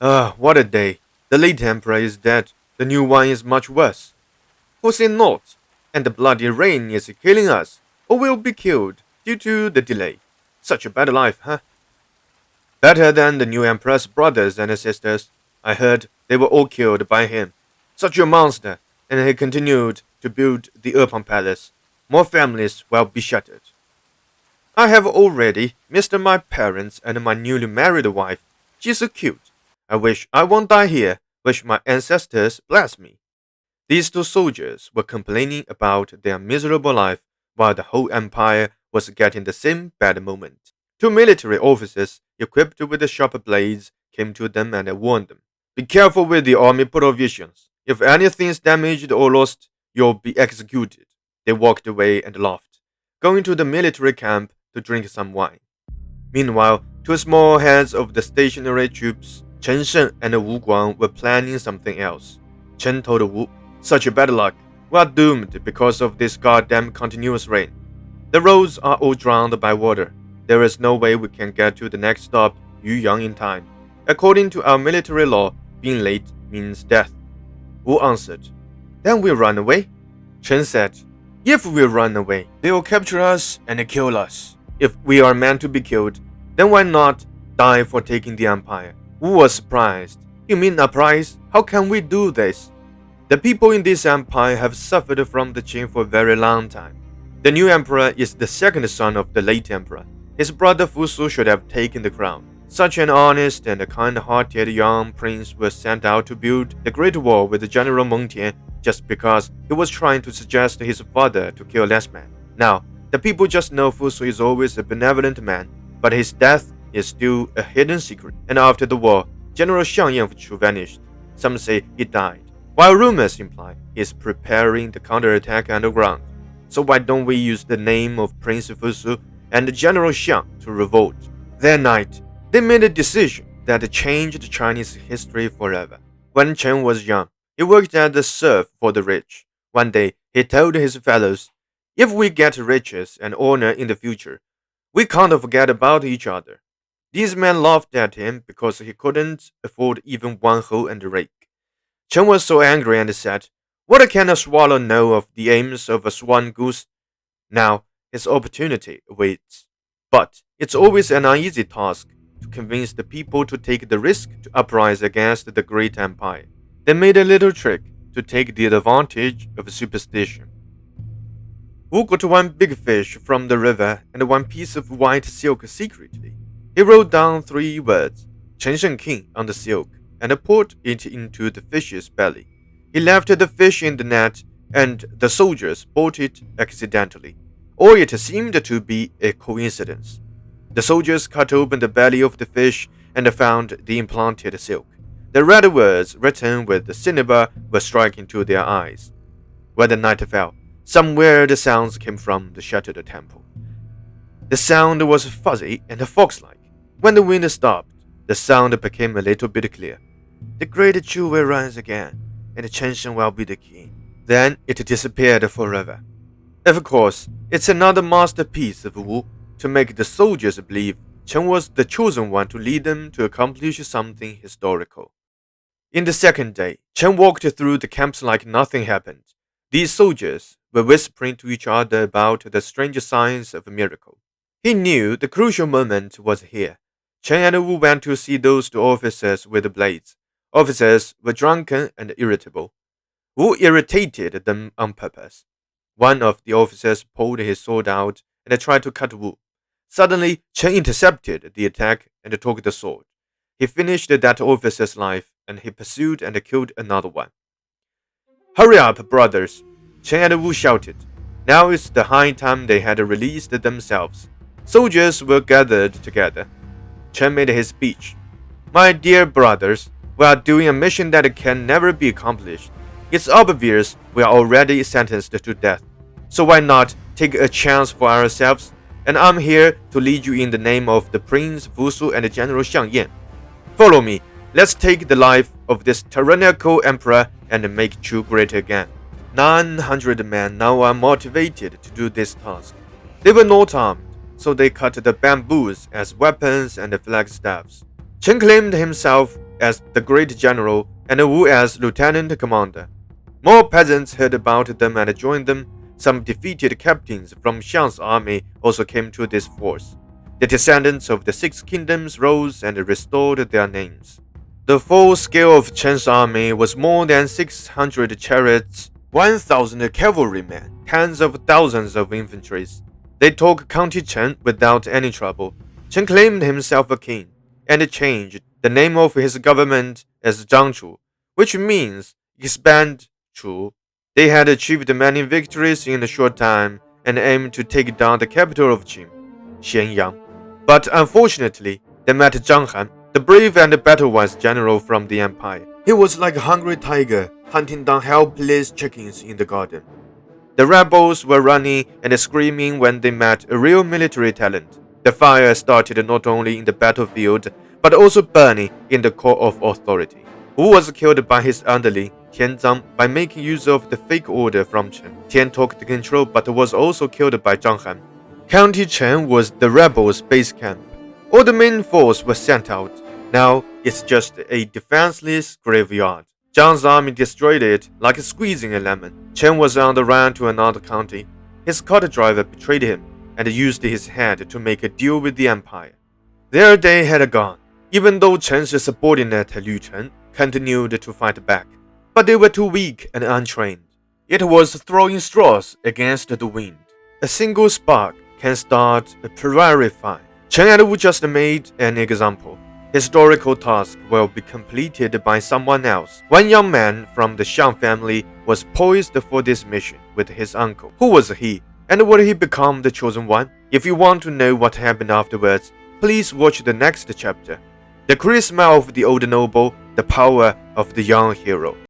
Ah, what a day. The late emperor is dead. The new one is much worse. Who say not? And the bloody rain is killing us, or will be killed due to the delay. Such a bad life, huh? Better than the new emperor's brothers and sisters. I heard they were all killed by him. Such a monster, and he continued to build the Upon Palace. More families will be shattered. I have already missed my parents and my newly married wife. She's so cute. I wish I won't die here. Wish my ancestors bless me. These two soldiers were complaining about their miserable life while the whole empire was getting the same bad moment. Two military officers equipped with sharp blades came to them and warned them. Be careful with the army provisions. If anything's damaged or lost, you'll be executed. They walked away and laughed, going to the military camp to drink some wine. Meanwhile, two small heads of the stationary troops, ChenSheng&WuGuang, were planning something else. Chen told Wu, "Such bad luck. We are doomed because of this goddamn continuous rain. The roads are all drowned by water. There is no way we can get to the next stop, Yuyang, in time. According to our military law, being late means death." Wu answered, "Then we run away?" Chen said, "If we run away, they will capture us and kill us. If we are meant to be killed, then why not die for taking the empire?" Wu was surprised. "You mean a prize? How can we do this? The people in this empire have suffered from the Qin for a very long time. The new emperor is the second son of the late emperor. His brother Fusu should have taken the crown. Such an honest and kind-hearted young prince was sent out to build the Great Wall with General Meng Tian just because he was trying to suggest his father to kill less men. Now, the people just know Fusu is always a benevolent man, but his death is still a hidden secret. And after the war, General Xiang Yanfu vanished. Some say he died, while rumors imply he is preparing the counterattack underground. So why don't we use the name of Prince Fusu and General Xiang to revolt?" That night, they made a decision that changed Chinese history forever. When Chen was young, he worked as a serf for the rich. One day, he told his fellows, "If we get riches and honor in the future, we can't forget about each other." These men laughed at him because he couldn't afford even one hoe and rake. Chen was so angry and said, "What can a swallow know of the aims of a swan goose?" Now his opportunity awaits. But it's always an uneasy task to convince the people to take the risk to uprise against the great empire. They made a little trick to take the advantage of superstition. Wu got one big fish from the river and one piece of white silk secretly. He wrote down 3 words, "ChenSheng King," on the silk, and poured it into the fish's belly. He left the fish in the net, and the soldiers bought it accidentally, or it seemed to be a coincidence. The soldiers cut open the belly of the fish and found the implanted silk. The red words written with the cinnabar were striking to their eyes. When the night fell, some weird sounds came from the shattered temple. The sound was fuzzy and fox-like. When the wind stopped, the sound became a little bit clear. "The great Chu will rise again, and ChenSheng will be the king." Then it disappeared forever. Of course, it's another masterpiece of Wu to make the soldiers believe Chen was the chosen one to lead them to accomplish something historical. In the second day, Chen walked through the camps like nothing happened. These soldiers were whispering to each other about the strange signs of a miracle. He knew the crucial moment was here. Chen and Wu went to see those 2 officers with blades. Officers were drunken and irritable. Wu irritated them on purpose. One of the officers pulled his sword out and tried to cut Wu. Suddenly, Chen intercepted the attack and took the sword. He finished that officer's life, and he pursued and killed another one. "Hurry up, brothers!" Chen and Wu shouted. Now is the high time they had released themselves. Soldiers were gathered together. Chen made his speech. "My dear brothers, we are doing a mission that can never be accomplished. It's obvious we are already sentenced to death. So why not take a chance for ourselves? And I'm here to lead you in the name of the Prince Fusu and General Xiang Yan. Follow me. Let's take the life of this tyrannical emperor and make Chu great again." 900 men now are motivated to do this task. They were not armed, so they cut the bamboos as weapons and flagstaffs. Chen claimed himself as the great general and Wu as lieutenant commander. More peasants heard about them and joined them. Some defeated captains from Xiang's army also came to this force. The descendants of the Six Kingdoms rose and restored their names. The full scale of Chen's army was more than 600 chariots, 1,000 cavalrymen, tens of thousands of infantry. They took County Chen without any trouble. Chen claimed himself a king and changed the name of his government as Zhangchu, which means expand Chu. They had achieved many victories in a short time and aimed to take down the capital of Qin, Xianyang. But unfortunately, they met Zhang Han, the brave and battle-wise general from the empire. He was like a hungry tiger hunting down helpless chickens in the garden. The rebels were running and screaming when they met a real military talent. The fire started not only in the battlefield, but also burning in the core of authority. Wu was killed by his underling, Tianzang, by making use of the fake order from Chen. Tian took the control but was also killed by Zhang Han. County Chen was the rebels' base camp. All the main force was sent out. Now it's just a defenseless graveyard. Zhang's army destroyed it like squeezing a lemon. Chen was on the run to another county. His cart driver betrayed him and used his head to make a deal with the empire. Their day had gone. Even though Chen's subordinate Liu Chen continued to fight back, but they were too weak and untrained. It was throwing straws against the wind. A single spark can start a prairie fire. Chen and Wu just made an example. Historical task will be completed by someone else. One young man from the Xiang family was poised for this mission with his uncle. Who was he, and would he become the chosen one? If you want to know what happened afterwards, please watch the next chapter. The charisma of the old noble, the power of the young hero.